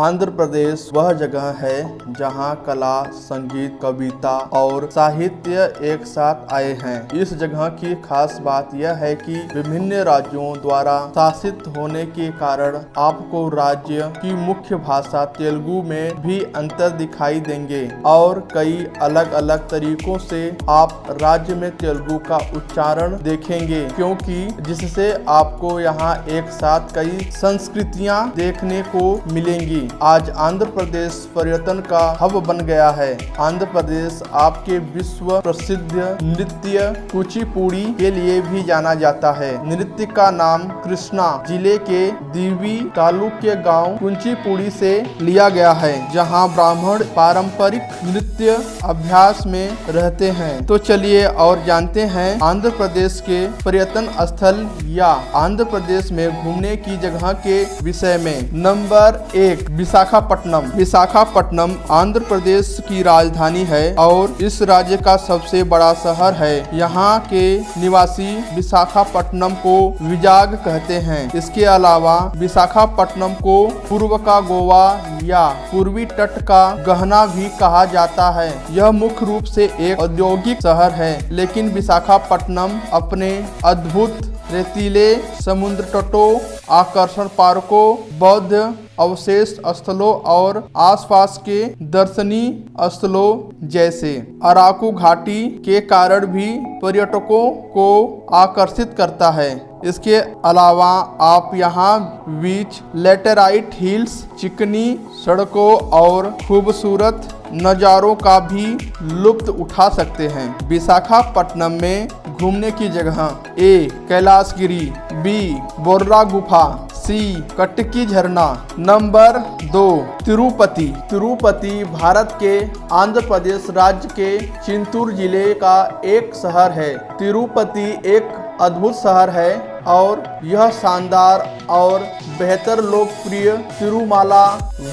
आंध्र प्रदेश वह जगह है जहां कला, संगीत, कविता और साहित्य एक साथ आए हैं। इस जगह की खास बात यह है कि विभिन्न राज्यों द्वारा शासित होने के कारण आपको राज्य की मुख्य भाषा तेलुगु में भी अंतर दिखाई देंगे और कई अलग अलग तरीकों से आप राज्य में तेलुगु का उच्चारण देखेंगे, क्योंकि जिससे आपको यहाँ एक साथ कई संस्कृतियाँ देखने को मिलेंगी। आज आंध्र प्रदेश पर्यटन का हब बन गया है। आंध्र प्रदेश आपके विश्व प्रसिद्ध नृत्य कुचिपुड़ी के लिए भी जाना जाता है। नृत्य का नाम कृष्णा जिले के दीवी तालुक के गांव कुचिपुड़ी से लिया गया है, जहां ब्राह्मण पारंपरिक नृत्य अभ्यास में रहते हैं। तो चलिए और जानते हैं आंध्र प्रदेश के पर्यटन स्थल या आंध्र प्रदेश में घूमने की जगह के विषय में। नंबर 1, विशाखापट्टनम। विशाखापट्टनम आंध्र प्रदेश की राजधानी है और इस राज्य का सबसे बड़ा शहर है। यहाँ के निवासी विशाखापट्टनम को विजाग कहते हैं। इसके अलावा विशाखापट्टनम को पूर्व का गोवा या पूर्वी तट का गहना भी कहा जाता है। यह मुख्य रूप से एक औद्योगिक शहर है, लेकिन विशाखापट्टनम अपने अद्भुत रेतीले समुद्र तटों, आकर्षण पार्कों, बौद्ध अवशेष स्थलों और आसपास के दर्शनीय स्थलों जैसे अराकू घाटी के कारण भी पर्यटकों को आकर्षित करता है। इसके अलावा आप यहाँ बीच, लैटेराइट हिल्स, चिकनी सड़कों और खूबसूरत नज़ारों का भी लुत्फ उठा सकते हैं। विशाखापट्टनम में घूमने की जगह: A, कैलाशगिरी, B, बोर्रा गुफा, C, कटकी झरना। नंबर 2, तिरुपति। तिरुपति भारत के आंध्र प्रदेश राज्य के चिंतूर जिले का एक शहर है। तिरुपति एक अद्भुत शहर है और यह शानदार और बेहतर लोकप्रिय तिरुमाला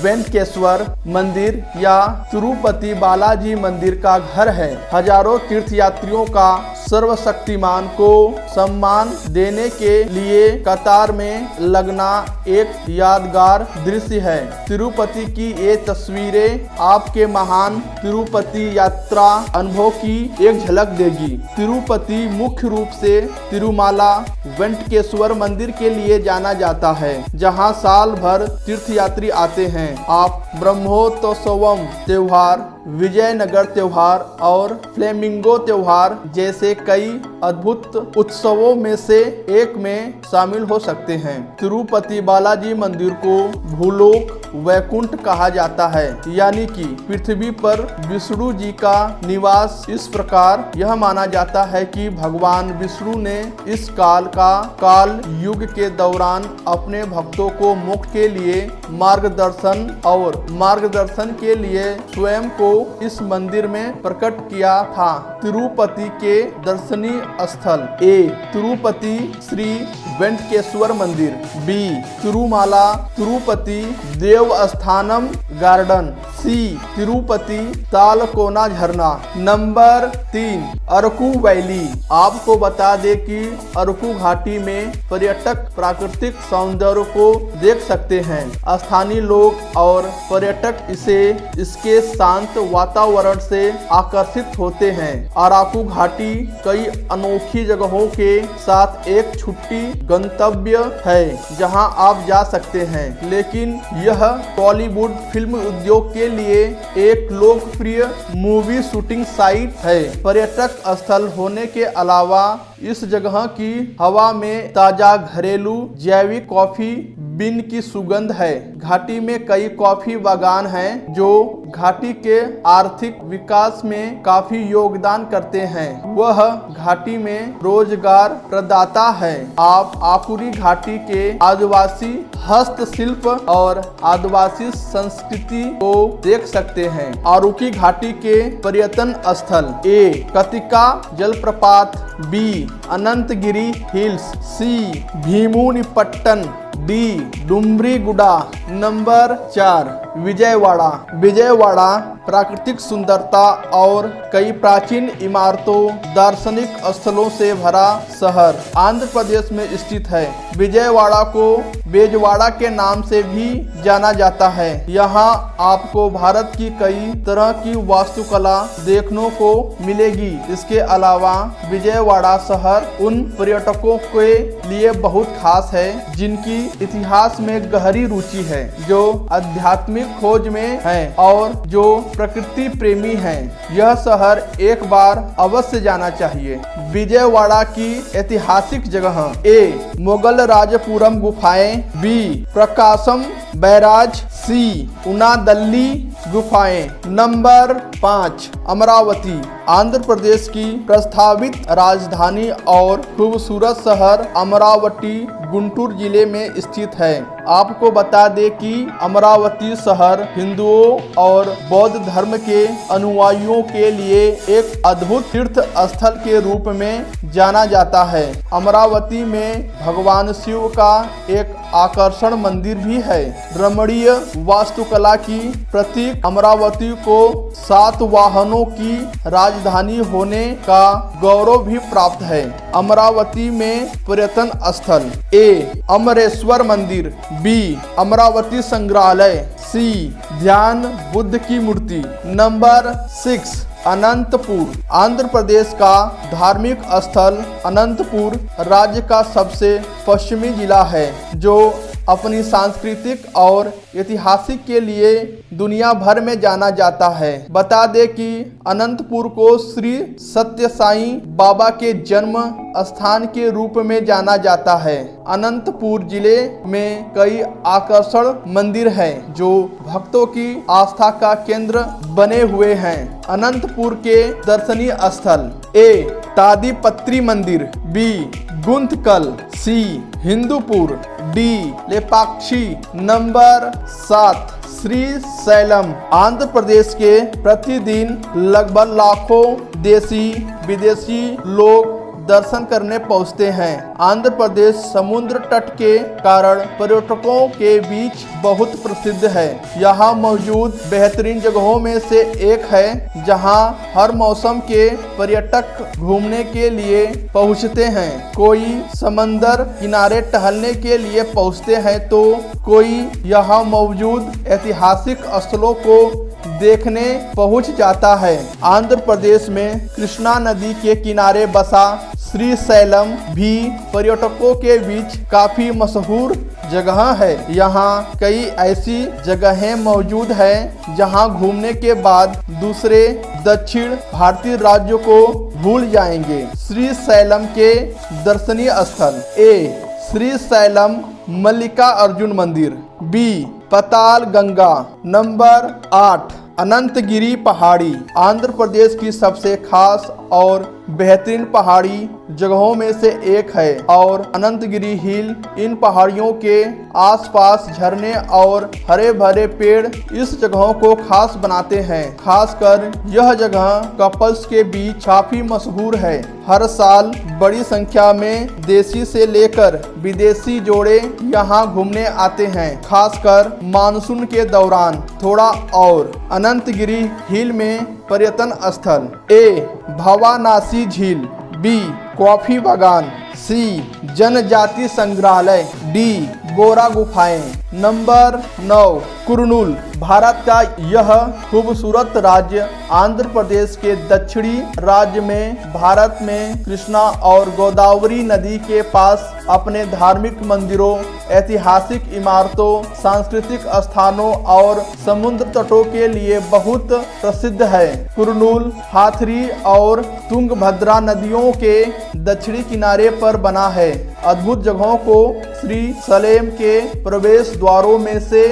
वेंकटेश्वर मंदिर या तिरुपति बालाजी मंदिर का घर है। हजारों तीर्थयात्रियों का सर्वशक्तिमान को सम्मान देने के लिए कतार में लगना एक यादगार दृश्य है। तिरुपति की ये तस्वीरें आपके महान तिरुपति यात्रा अनुभव की एक झलक देगी। तिरुपति मुख्य रूप से तिरुमाला वेंकटेश्वर मंदिर के लिए जाना जाता है, जहां साल भर तीर्थयात्री आते हैं। आप ब्रह्मोत्सवम त्योहार, विजयनगर त्योहार और फ्लेमिंगो त्योहार जैसे कई अद्भुत उत्सवों में से एक में शामिल हो सकते हैं। तिरुपति बालाजी मंदिर को भूलोक वैकुंठ कहा जाता है, यानी कि पृथ्वी पर विष्णु जी का निवास। इस प्रकार यह माना जाता है कि भगवान विष्णु ने इस काल युग के दौरान अपने भक्तों को मोक्ष के लिए मार्गदर्शन के लिए स्वयं को इस मंदिर में प्रकट किया था। तिरुपति के दर्शनीय स्थल: A, तिरुपति श्री वेंकटेश्वर मंदिर, B, Tirumala Tirupati Devasthanam garden, C, Tirupati Talakona झरना। Number 3, Araku valley. आपको बता दें कि अरकू घाटी में पर्यटक प्राकृतिक सौंदर्य को देख सकते हैं। स्थानीय लोग और पर्यटक इसके शांत वातावरण से आकर्षित होते हैं। अराकू घाटी कई अनोखी जगहों के साथ एक छुट्टी गंतव्य है जहां आप जा सकते हैं, लेकिन यह बॉलीवुड फिल्म उद्योग के लिए एक लोकप्रिय मूवी शूटिंग साइट है। पर्यटक स्थल होने के अलावा इस जगह की हवा में ताजा घरेलू जैविक कॉफी बीन की सुगंध है। घाटी में कई कॉफी बागान हैं जो घाटी के आर्थिक विकास में काफी योगदान करते हैं। वह घाटी में रोजगार प्रदाता है। आप आकुरी घाटी के आदिवासी हस्तशिल्प और आदिवासी संस्कृति को देख सकते हैं। आरुकी घाटी के पर्यटन स्थल: A, कतिका जलप्रपात, B, Ananthagiri hills, C, Bhimunipatnam, D, Dumbriguda. Number 4, Vijayawada. Vijayawada प्राकृतिक सुंदरता और कई प्राचीन इमारतों, दार्शनिक स्थलों से भरा शहर आंध्र प्रदेश में स्थित है। विजयवाड़ा को बेजवाड़ा के नाम से भी जाना जाता है। यहाँ आपको भारत की कई तरह की वास्तुकला देखने को मिलेगी। इसके अलावा विजयवाड़ा शहर उन पर्यटकों के लिए बहुत खास है जिनकी इतिहास में गहरी रुचि है, जो आध्यात्मिक खोज में हैं और जो प्रकृति प्रेमी हैं। यह शहर एक बार अवश्य जाना चाहिए। विजयवाड़ा की ऐतिहासिक जगह: ए. मुगल राजपुरम गुफाएं, बी. प्रकाशम बैराज, सी. उनादल्ली गुफाएं। नंबर 5 अमरावती। आंध्र प्रदेश की प्रस्तावित राजधानी और खूबसूरत शहर अमरावती गुंटूर जिले में स्थित है। आपको बता दें कि अमरावती शहर हिंदुओं और बौद्ध धर्म के अनुयायियों के लिए एक अद्भुत तीर्थ स्थल के रूप में जाना जाता है। अमरावती में भगवान शिव का एक आकर्षण मंदिर भी है। रमणीय वास्तुकला की प्रतीक अमरावती को 7 वाहनों की राजधानी होने का गौरव भी प्राप्त है। अमरावती में पर्यटन स्थल: ए. अमरेश्वर मंदिर, बी. अमरावती संग्रहालय, सी. ध्यान बुद्ध की मूर्ति। नंबर 6 अनंतपुर। आंध्र प्रदेश का धार्मिक स्थल अनंतपुर राज्य का सबसे पश्चिमी जिला है, जो अपनी सांस्कृतिक और ऐतिहासिक के लिए दुनिया भर में जाना जाता है। बता दें कि अनंतपुर को श्री सत्य साईं बाबा के जन्म स्थान के रूप में जाना जाता है। अनंतपुर जिले में कई आकर्षण मंदिर हैं जो भक्तों की आस्था का केंद्र बने हुए हैं। अनंतपुर के दर्शनीय स्थल: ए. तादिपत्री मंदिर, B. Guntakal, C. Hindupur, D. Lepakshi. Number 7 Sri Sailam. Andhra Pradesh के प्रतिदिन लगभग लाखों देशी विदेशी लोग दर्शन करने पहुंचते हैं। आंध्र प्रदेश समुद्र तट के कारण पर्यटकों के बीच बहुत प्रसिद्ध है। यहाँ मौजूद बेहतरीन जगहों में से एक है जहाँ हर मौसम के पर्यटक घूमने के लिए पहुँचते हैं। कोई समंदर किनारे टहलने के लिए पहुँचते हैं तो कोई यहाँ मौजूद ऐतिहासिक स्थलों को देखने पहुंच जाता है। आंध्र प्रदेश में कृष्णा नदी के किनारे बसा श्री सैलम भी पर्यटकों के बीच काफी मशहूर जगह है। यहाँ कई ऐसी जगहें मौजूद हैं जहाँ घूमने के बाद दूसरे दक्षिण भारतीय राज्यों को भूल जाएंगे। श्री सैलम के दर्शनीय स्थल: ए. श्री सैलम मल्लिका अर्जुन मंदिर, बी. पाताल गंगा। नंबर 8 अनंतगिरी पहाड़ी। आंध्र प्रदेश की सबसे खास और बेहतरीन पहाड़ी जगहों में से एक है और अनंतगिरी हिल इन पहाड़ियों के आसपास झरने और हरे भरे पेड़ इस जगहों को खास बनाते हैं। खासकर यह जगह कपल्स के बीच काफी मशहूर है। हर साल बड़ी संख्या में देशी से लेकर विदेशी जोड़े यहाँ घूमने आते हैं, खासकर मानसून के दौरान। थोड़ा और अनंतगिरी हिल में पर्यटन स्थल: ए. भवानासी झील, बी. कॉफी बागान, सी. जनजाति संग्रहालय, डी. गोरा गुफाएं। नंबर 9 कुरनूल। भारत का यह खूबसूरत राज्य आंध्र प्रदेश के दक्षिणी राज्य में भारत में कृष्णा और गोदावरी नदी के पास अपने धार्मिक मंदिरों, ऐतिहासिक इमारतों, सांस्कृतिक स्थानों और समुद्र तटों के लिए बहुत प्रसिद्ध है। कुरनूल हाथरी और तुंगभद्रा नदियों के दक्षिणी किनारे पर बना है। अद्भुत जगहों को श्री सलेम के प्रवेश द्वारों में से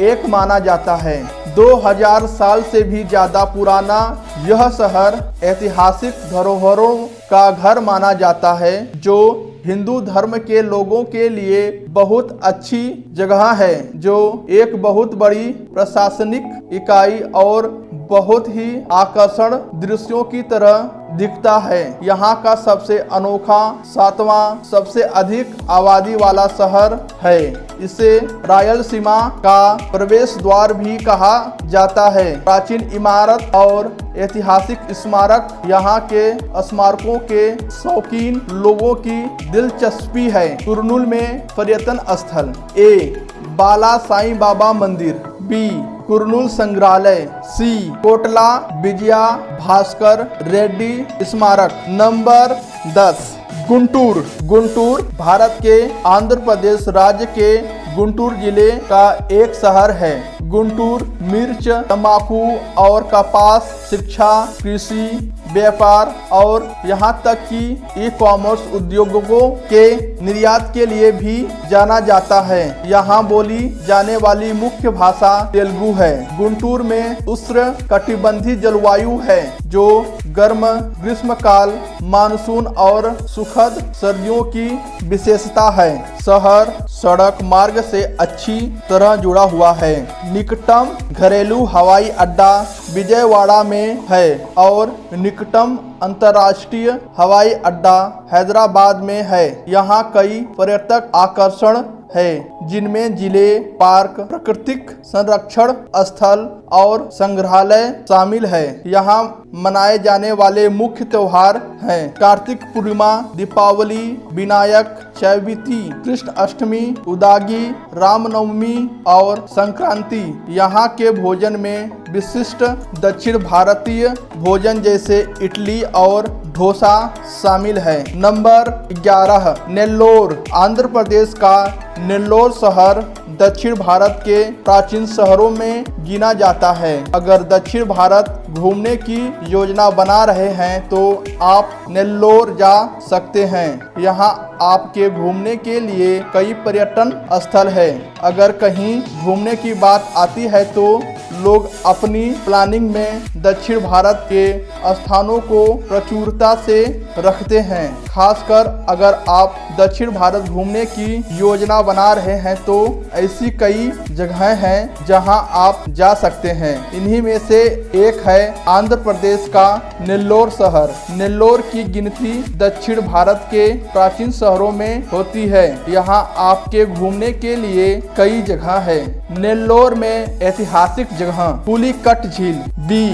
एक माना जाता है। 2000 साल से भी ज्यादा पुराना यह शहर ऐतिहासिक धरोहरों का घर माना जाता है, जो हिंदू धर्म के लोगों के लिए बहुत अच्छी जगह है, जो एक बहुत बड़ी प्रशासनिक इकाई और बहुत ही आकर्षण दृश्यों की तरह दिखता है। यहाँ का सबसे अनोखा 7वां सबसे अधिक आबादी वाला शहर है। इसे रायलसीमा का प्रवेश द्वार भी कहा जाता है। प्राचीन इमारत और ऐतिहासिक स्मारक यहाँ के स्मारकों के शौकीन लोगों की दिलचस्पी है। कुरनूल में पर्यटन स्थल: ए, बाला साईं बाबा मंदिर, बी, कुरनूल संग्रहालय, सी, कोटला विजया भास्कर रेड्डी स्मारक। नंबर 10, गुंटूर। गुंटूर भारत के आंध्र प्रदेश राज्य के गुंटूर जिले का एक शहर है। गुंटूर मिर्च, तंबाकू और कपास, शिक्षा, कृषि, व्यापार और यहाँ तक कि ई-कॉमर्स उद्योगों के निर्यात के लिए भी जाना जाता है। यहाँ बोली जाने वाली मुख्य भाषा तेलुगु है। गुंटूर में उष्ण कटिबंधीय जलवायु है जो गर्म ग्रीष्मकाल, मानसून और सुखद सर्दियों की विशेषता है। शहर सड़क मार्ग से अच्छी तरह जुड़ा हुआ है। निकटतम घरेलू हवाई अड्डा विजयवाड़ा में है और निकटतम अंतर्राष्ट्रीय हवाई अड्डा हैदराबाद में है। यहाँ कई पर्यटक आकर्षण है जिनमें जिले, पार्क, प्राकृतिक संरक्षण स्थल और संग्रहालय शामिल है। यहाँ मनाए जाने वाले मुख्य त्योहार हैं कार्तिक पूर्णिमा, दीपावली, विनायक चौथी, कृष्ण अष्टमी, उदागी, रामनवमी और संक्रांति। यहाँ के भोजन में विशिष्ट दक्षिण भारतीय भोजन जैसे इडली और डोसा शामिल है। नंबर 11, नेल्लोर। आंध्र प्रदेश का नेल्लोर शहर दक्षिण भारत के प्राचीन शहरों में गिना जाता है। अगर दक्षिण भारत घूमने की योजना बना रहे हैं तो आप नेल्लोर जा सकते हैं। यहाँ आपके घूमने के लिए कई पर्यटन स्थल है। अगर कहीं घूमने की बात आती है तो लोग अपनी प्लानिंग में दक्षिण भारत के स्थानों को प्रचुरता से रखते हैं। खासकर अगर आप दक्षिण भारत घूमने की योजना बना रहे हैं तो ऐसी कई जगहें हैं जहां आप जा सकते हैं। इन्हीं में से एक है आंध्र प्रदेश का नेल्लोर शहर। नेल्लोर की गिनती दक्षिण भारत के प्राचीन शहरों में होती है। यहाँ आपके घूमने के लिए कई जगह है। नेल्लोर में ऐतिहासिक जगह पुलिकट झील, बी,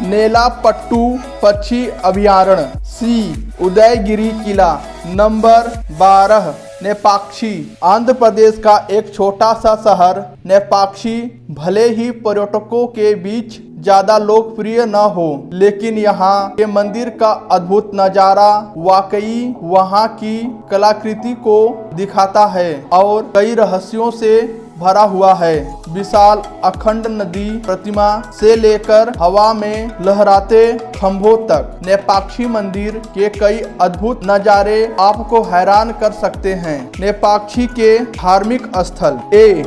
नेलापट्टू पक्षी अभयारण्य, सी, उदयगिरी किला। नंबर 12, नेपाक्षी। आंध्र प्रदेश का एक छोटा सा शहर नेपाक्षी भले ही पर्यटकों के बीच ज्यादा लोकप्रिय न हो, लेकिन यहाँ के मंदिर का अद्भुत नजारा वाकई वहाँ की कलाकृति को दिखाता है और कई रहस्यों से भरा हुआ है। विशाल अखंड नदी प्रतिमा से लेकर हवा में लहराते खंभों तक नेपाक्षी मंदिर के कई अद्भुत नजारे आपको हैरान कर सकते हैं। नेपाक्षी के धार्मिक स्थल: ए,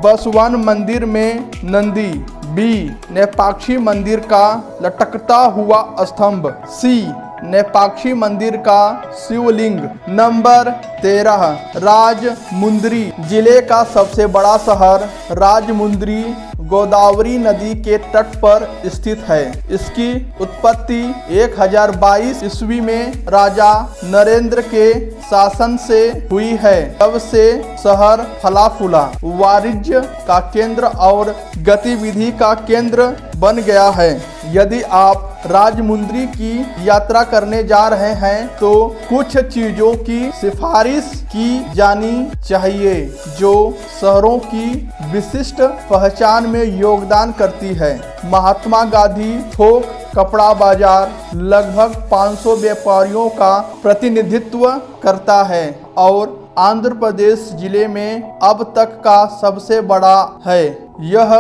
बसवन मंदिर में नंदी, बी, नेपाक्षी मंदिर का लटकता हुआ स्तंभ, सी, नेपाक्षी मंदिर का शिवलिंग। नंबर 13, राजमुंद्री। जिले का सबसे बड़ा शहर राजमुंद्री गोदावरी नदी के तट पर स्थित है। इसकी उत्पत्ति 1022 ईस्वी में राजा नरेंद्र के शासन से हुई है। तब से शहर फला फूला, वाणिज्य का केंद्र और गतिविधि का केंद्र बन गया है। यदि आप राजमुंद्री की यात्रा करने जा रहे हैं तो कुछ चीजों की सिफारिश की जानी चाहिए जो शहरों की विशिष्ट पहचान में योगदान करती है। महात्मा गांधी थोक कपड़ा बाजार लगभग 500 व्यापारियों का प्रतिनिधित्व करता है और आंध्र प्रदेश जिले में अब तक का सबसे बड़ा है। यह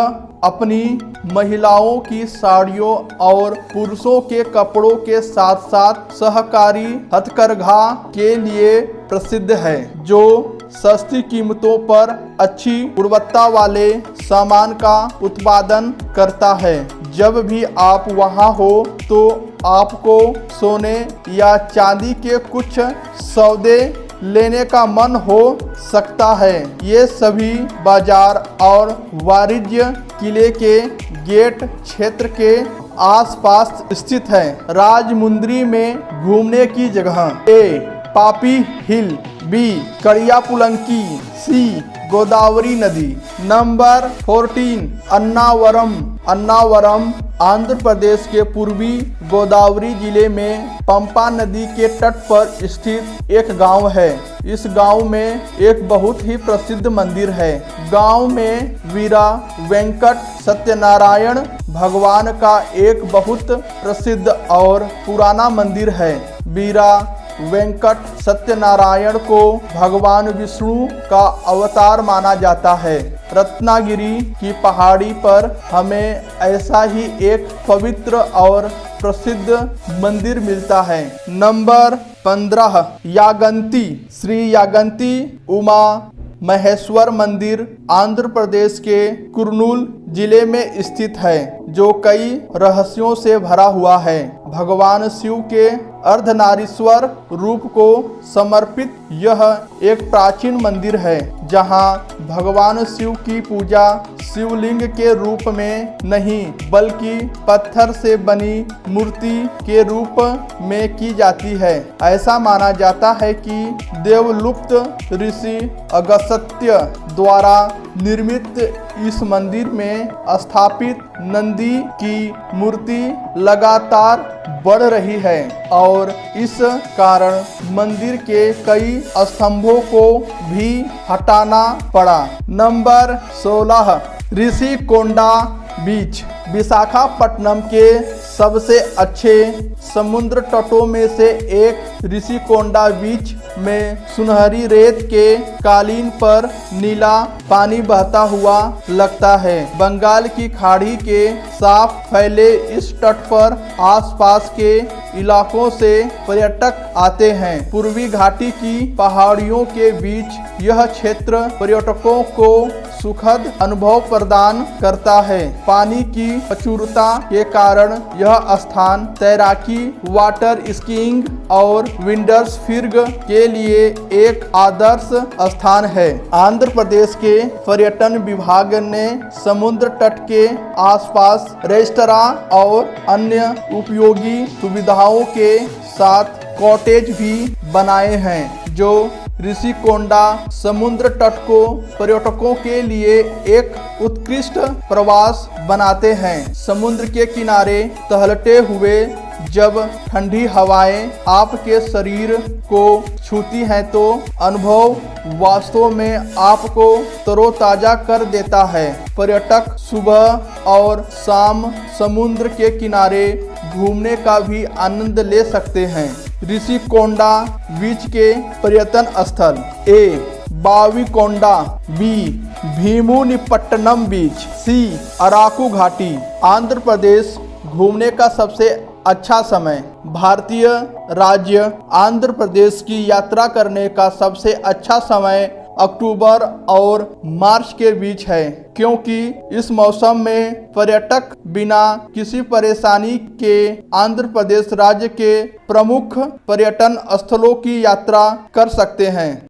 अपनी महिलाओं की साड़ियों और पुरुषों के कपड़ों के साथ साथ सहकारी हथकरघा के लिए प्रसिद्ध है, जो सस्ती कीमतों पर अच्छी गुणवत्ता वाले सामान का उत्पादन करता है। जब भी आप वहां हो तो आपको सोने या चांदी के कुछ सौदे लेने का मन हो सकता है। ये सभी बाजार और वाणिज्य किले के गेट क्षेत्र के आसपास स्थित है। राजमुंद्री में घूमने की जगह: ए. पापी हिल, बी. कड़ियापुलंकी, सी. गोदावरी नदी। नंबर 14 अन्नावरम। अन्नावरम आंध्र प्रदेश के पूर्वी गोदावरी जिले में पंपा नदी के तट पर स्थित एक गांव है। इस गांव में एक बहुत ही प्रसिद्ध मंदिर है। गांव में वीरा वेंकट सत्यनारायण भगवान का एक बहुत प्रसिद्ध और पुराना मंदिर है। वीरा वेंकट सत्यनारायण को भगवान विष्णु का अवतार माना जाता है। रत्नागिरी की पहाड़ी पर हमें ऐसा ही एक पवित्र और प्रसिद्ध मंदिर मिलता है। नंबर 15 यागंती। श्री यागंती उमा महेश्वर मंदिर आंध्र प्रदेश के कुर्नूल जिले में स्थित है, जो कई रहस्यों से भरा हुआ है। भगवान शिव के अर्धनारीश्वर रूप को समर्पित यह एक प्राचीन मंदिर है, जहां भगवान शिव की पूजा शिवलिंग के रूप में नहीं बल्कि पत्थर से बनी मूर्ति के रूप में की जाती है। ऐसा माना जाता है कि देवलुप्त ऋषि अगस्त्य द्वारा निर्मित इस मंदिर में स्थापित नंदी की मूर्ति लगातार बढ़ रही है और इस कारण मंदिर के कई स्तंभों को भी हटाना पड़ा। नंबर 16 ऋषिकोंडा बीच। विशाखापट्टनम के सबसे अच्छे समुद्र तटों में से एक ऋषिकोंडा बीच में सुनहरी रेत के कालीन पर नीला पानी बहता हुआ लगता है। बंगाल की खाड़ी के साफ फैले इस तट पर आसपास के इलाकों से पर्यटक आते हैं। पूर्वी घाटी की पहाड़ियों के बीच यह क्षेत्र पर्यटकों को सुखद अनुभव प्रदान करता है। पानी की प्रचुरता के कारण यह स्थान तैराकी, वाटर स्कीइंग और विंडसर्फिंग के लिए एक आदर्श स्थान है। आंध्र प्रदेश के पर्यटन विभाग ने समुद्र तट के आसपास रेस्तरां और अन्य उपयोगी सुविधाओं के साथ कॉटेज भी बनाए हैं, जो ऋषिकोंडा समुद्र तट को पर्यटकों के लिए एक उत्कृष्ट प्रवास बनाते हैं। समुद्र के किनारे टहलते हुए जब ठंडी हवाएं आपके शरीर को छूती हैं तो अनुभव वास्तव में आपको तरोताजा कर देता है। पर्यटक सुबह और शाम समुद्र के किनारे घूमने का भी आनंद ले सकते हैं। ऋषिकोंडा बीच के पर्यटन स्थल: ए. बाविकोंडा, बी. भीमुनिपट्टनम बीच, सी. अराकू घाटी। आंध्र प्रदेश घूमने का सबसे अच्छा समय: भारतीय राज्य आंध्र प्रदेश की यात्रा करने का सबसे अच्छा समय अक्टूबर और मार्च के बीच है, क्योंकि इस मौसम में पर्यटक बिना किसी परेशानी के आंध्र प्रदेश राज्य के प्रमुख पर्यटन स्थलों की यात्रा कर सकते हैं।